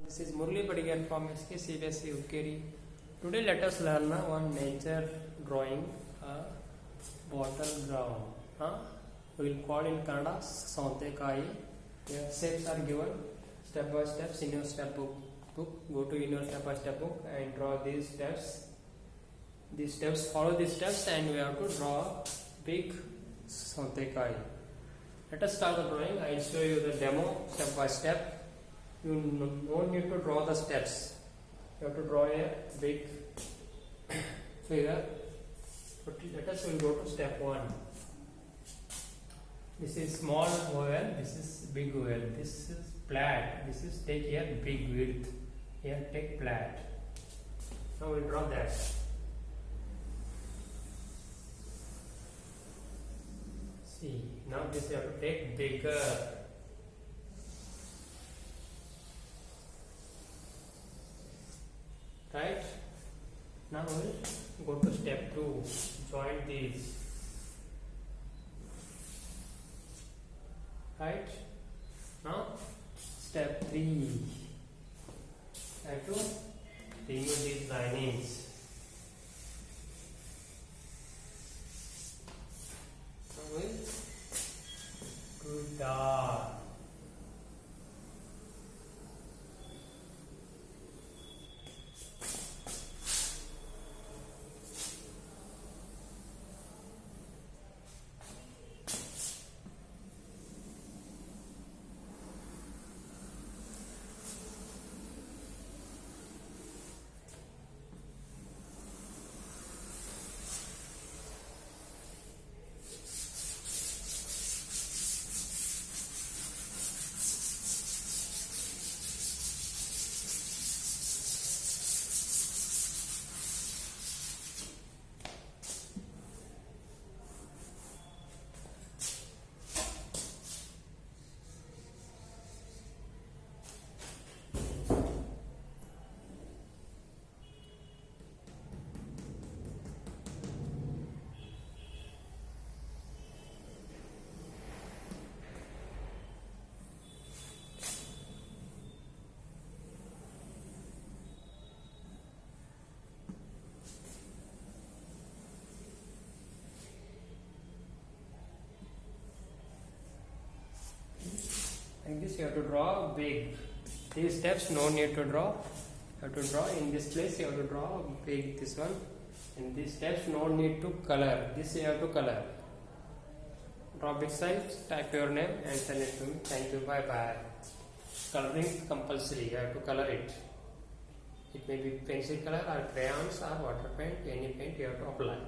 This is Murli Padigan from SK CBSE Ukeri. Today let us learn one nature drawing, bottle ground. We will call in Kannada Sauntekai. Here steps are given step by steps in your step book. Go to in your step by step book and draw these steps. Follow these steps and we have to draw big Sauntekai. Let us start the drawing. I will show you the demo step by step. You don't need to draw the steps. You have to draw a big figure. But let us will go to step 1. This is small oval, this is big oval, this is flat, this is take here big width, here take flat. Now we will draw that. See, now this you have to take bigger. Right? Now we will go to step 2. Join these. Right? Now step 3. I have to remove these linings. Now we do dark. Like this you have to draw big. These steps no need to draw. You have to draw in this place. You have to draw big this one. In these steps no need to color. This you have to color. Draw big size. Type your name and send it to me. Thank you. Bye bye. Coloring compulsory. You have to color it. It may be pencil color or crayons or water paint. Any paint you have to apply.